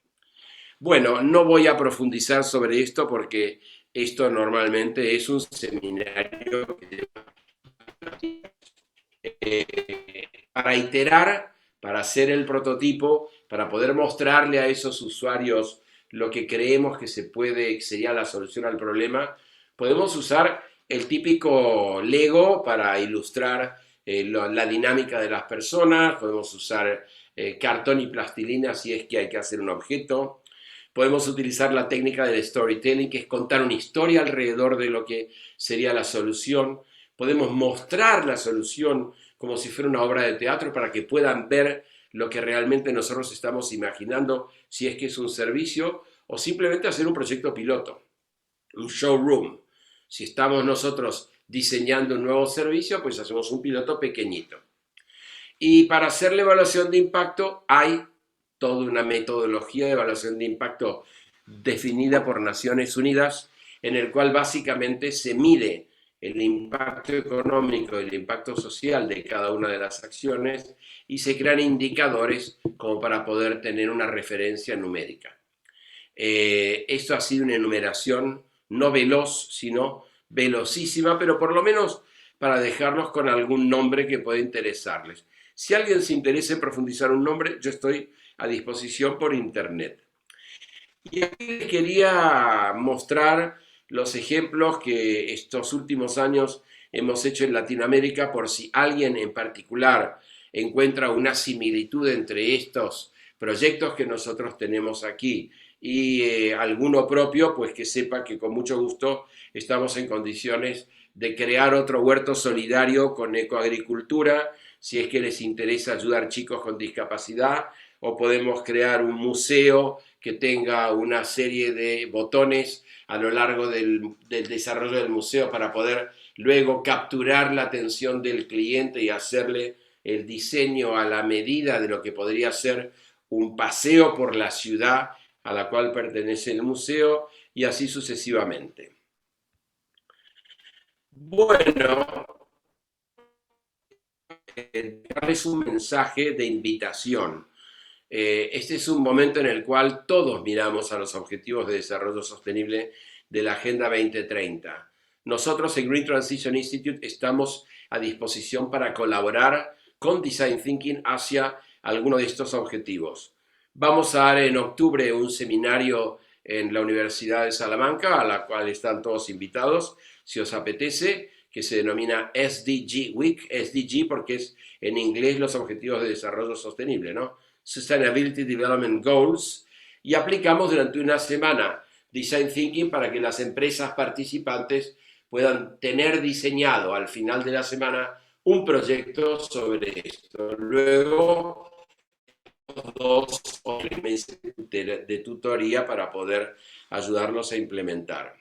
Bueno, no voy a profundizar sobre esto porque esto normalmente es un seminario para iterar, para hacer el prototipo, para poder mostrarle a esos usuarios lo que creemos que sería la solución al problema. Podemos usar el típico Lego para ilustrar la dinámica de las personas, podemos usar cartón y plastilina si es que hay que hacer un objeto. Podemos utilizar la técnica del storytelling, que es contar una historia alrededor de lo que sería la solución. Podemos mostrar la solución como si fuera una obra de teatro para que puedan ver lo que realmente nosotros estamos imaginando, si es que es un servicio o simplemente hacer un proyecto piloto, un showroom. Si estamos nosotros diseñando un nuevo servicio, pues hacemos un piloto pequeñito. Y para hacer la evaluación de impacto hay toda una metodología de evaluación de impacto definida por Naciones Unidas, en el cual básicamente se mide el impacto económico y el impacto social de cada una de las acciones y se crean indicadores como para poder tener una referencia numérica. Esto ha sido una enumeración no veloz, sino velocísima, pero por lo menos para dejarlos con algún nombre que pueda interesarles. Si alguien se interesa en profundizar un nombre, yo estoy a disposición por internet. Y aquí les quería mostrar los ejemplos que estos últimos años hemos hecho en Latinoamérica por si alguien en particular encuentra una similitud entre estos proyectos que nosotros tenemos aquí y alguno propio, pues que sepa que con mucho gusto estamos en condiciones de crear otro huerto solidario con ecoagricultura, si es que les interesa ayudar chicos con discapacidad, o podemos crear un museo que tenga una serie de botones a lo largo del desarrollo del museo para poder luego capturar la atención del cliente y hacerle el diseño a la medida de lo que podría ser un paseo por la ciudad a la cual pertenece el museo y así sucesivamente. Bueno, darles un mensaje de invitación. Este es un momento en el cual todos miramos a los objetivos de desarrollo sostenible de la Agenda 2030. Nosotros en Green Transition Institute estamos a disposición para colaborar con Design Thinking hacia alguno de estos objetivos. Vamos a dar en octubre un seminario en la Universidad de Salamanca, a la cual están todos invitados, si os apetece, que se denomina SDG Week, SDG porque es en inglés los Objetivos de Desarrollo Sostenible, ¿no? Sustainability Development Goals, y aplicamos durante una semana Design Thinking para que las empresas participantes puedan tener diseñado al final de la semana un proyecto sobre esto. Luego, 2 o 3 meses de tutoría para poder ayudarlos a implementar.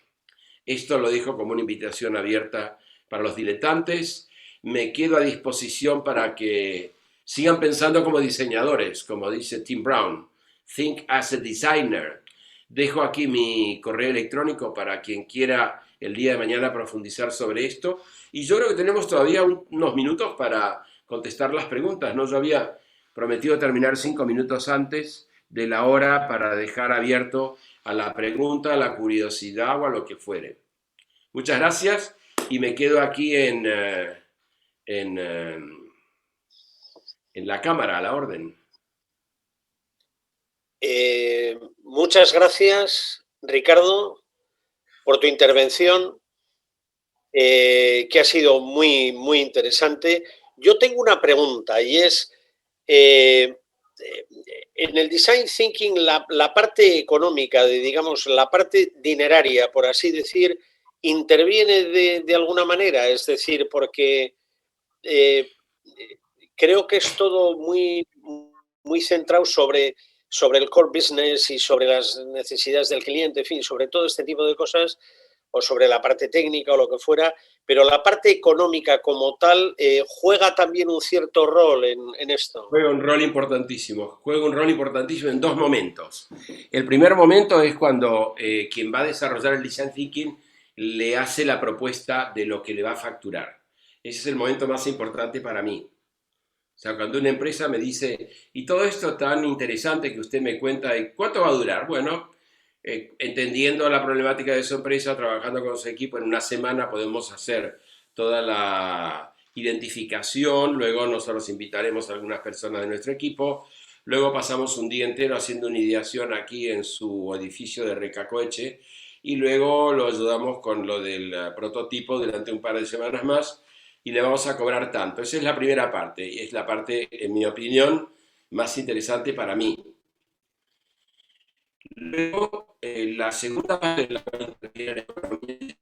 Esto lo dejo como una invitación abierta para los diletantes. Me quedo a disposición para que sigan pensando como diseñadores, como dice Tim Brown. Think as a designer. Dejo aquí mi correo electrónico para quien quiera el día de mañana profundizar sobre esto. Y yo creo que tenemos todavía unos minutos para contestar las preguntas, ¿no? Yo había prometido terminar 5 minutos antes de la hora para dejar abierto a la pregunta, a la curiosidad o a lo que fuere. Muchas gracias y me quedo aquí en la cámara, a la orden. Muchas gracias, Ricardo, por tu intervención, que ha sido muy, muy interesante. Yo tengo una pregunta y es, en el Design Thinking, la parte económica, digamos, la parte dineraria, por así decir, interviene de alguna manera, es decir, porque creo que es todo muy, muy centrado sobre el core business y sobre las necesidades del cliente, en fin, sobre todo este tipo de cosas, o sobre la parte técnica o lo que fuera, pero la parte económica como tal juega también un cierto rol en esto. Juega un rol importantísimo en 2 momentos. El primer momento es cuando quien va a desarrollar el Design Thinking le hace la propuesta de lo que le va a facturar. Ese es el momento más importante para mí. O sea, cuando una empresa me dice, y todo esto tan interesante que usted me cuenta, ¿cuánto va a durar? Bueno, entendiendo la problemática de su empresa, trabajando con su equipo, en una semana podemos hacer toda la identificación, luego nosotros invitaremos a algunas personas de nuestro equipo, luego pasamos un día entero haciendo una ideación aquí en su edificio de Recacoeche, y luego lo ayudamos con lo del prototipo durante un par de semanas más, y le vamos a cobrar tanto. Esa es la primera parte, y es la parte, en mi opinión, más interesante para mí. Luego, la segunda parte de la economía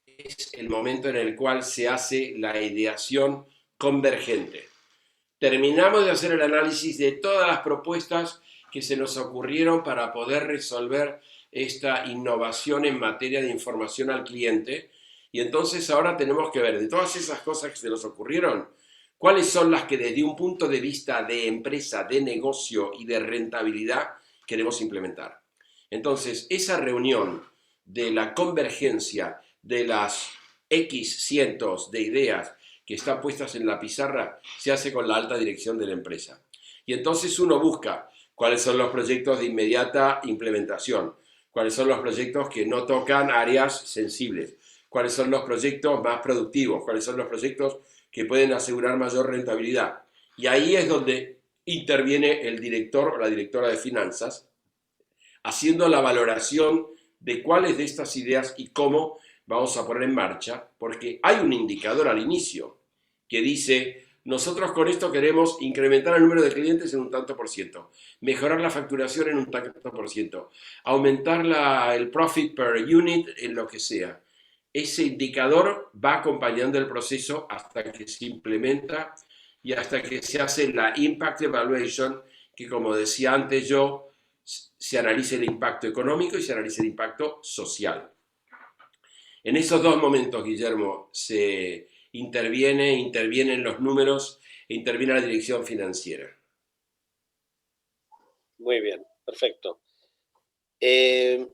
es el momento en el cual se hace la ideación convergente. Terminamos de hacer el análisis de todas las propuestas que se nos ocurrieron para poder resolver esta innovación en materia de información al cliente. Y entonces ahora tenemos que ver de todas esas cosas que se nos ocurrieron, cuáles son las que desde un punto de vista de empresa, de negocio y de rentabilidad queremos implementar. Entonces, esa reunión de la convergencia de las X cientos de ideas que están puestas en la pizarra, se hace con la alta dirección de la empresa. Y entonces uno busca cuáles son los proyectos de inmediata implementación, cuáles son los proyectos que no tocan áreas sensibles, cuáles son los proyectos más productivos, cuáles son los proyectos que pueden asegurar mayor rentabilidad. Y ahí es donde interviene el director o la directora de finanzas, haciendo la valoración de cuáles de estas ideas y cómo vamos a poner en marcha, porque hay un indicador al inicio que dice, nosotros con esto queremos incrementar el número de clientes en un tanto por ciento, mejorar la facturación en un tanto por ciento, aumentar el profit per unit en lo que sea. Ese indicador va acompañando el proceso hasta que se implementa y hasta que se hace la Impact Evaluation, que como decía antes yo, se analice el impacto económico y se analice el impacto social. En esos dos momentos, Guillermo, se intervienen los números e interviene la dirección financiera. Muy bien, perfecto.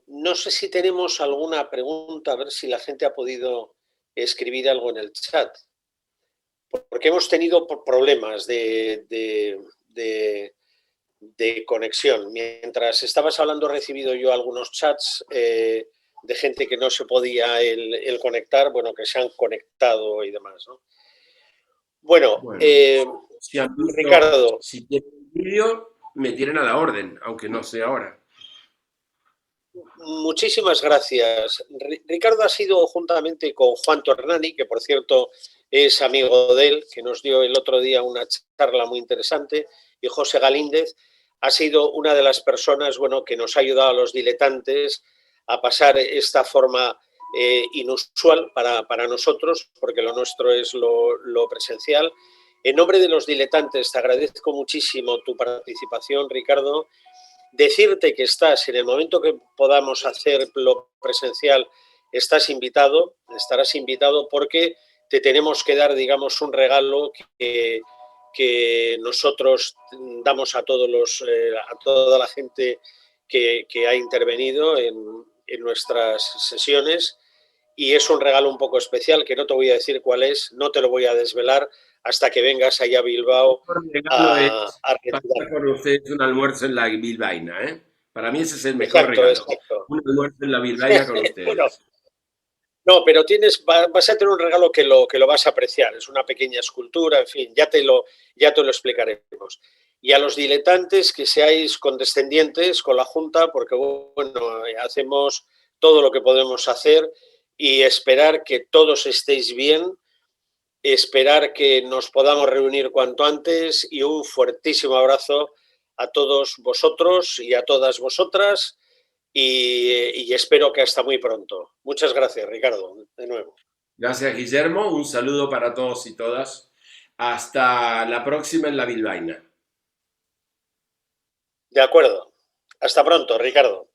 No sé si tenemos alguna pregunta, a ver si la gente ha podido escribir algo en el chat. Porque hemos tenido problemas de conexión. Mientras estabas hablando, he recibido yo algunos chats de gente que no se podía el conectar, bueno, que se han conectado y demás, ¿no? Bueno, si han visto, Ricardo. Si tienen vídeo, me tienen a la orden, aunque no sea ahora. Muchísimas gracias. Ricardo ha sido, juntamente con Juan Tornani, que por cierto es amigo de él, que nos dio el otro día una charla muy interesante, y José Galíndez, ha sido una de las personas, bueno, que nos ha ayudado a los diletantes a pasar esta forma inusual para nosotros, porque lo nuestro es lo presencial. En nombre de los diletantes, te agradezco muchísimo tu participación, Ricardo. Decirte que estás, en el momento que podamos hacerlo presencial, estarás invitado porque te tenemos que dar, digamos, un regalo que nosotros damos a toda la gente que ha intervenido en nuestras sesiones, y es un regalo un poco especial que no te voy a decir cuál es, no te lo voy a desvelar hasta que vengas allá a Bilbao a pasar con ustedes un almuerzo en la bilbaína, ¿eh? Para mí ese es el mejor exacto, regalo. exacto. Un almuerzo en la bilbaína con ustedes. Bueno, no, pero vas a tener un regalo que lo vas a apreciar. Es una pequeña escultura, en fin, ya te lo explicaremos. Y a los diletantes, que seáis condescendientes con la Junta, porque bueno, hacemos todo lo que podemos hacer, y esperar que todos estéis bien, esperar que nos podamos reunir cuanto antes, y un fuertísimo abrazo a todos vosotros y a todas vosotras, y espero que hasta muy pronto. Muchas gracias, Ricardo, de nuevo. Gracias, Guillermo. Un saludo para todos y todas. Hasta la próxima en la bilbaína. De acuerdo. Hasta pronto, Ricardo.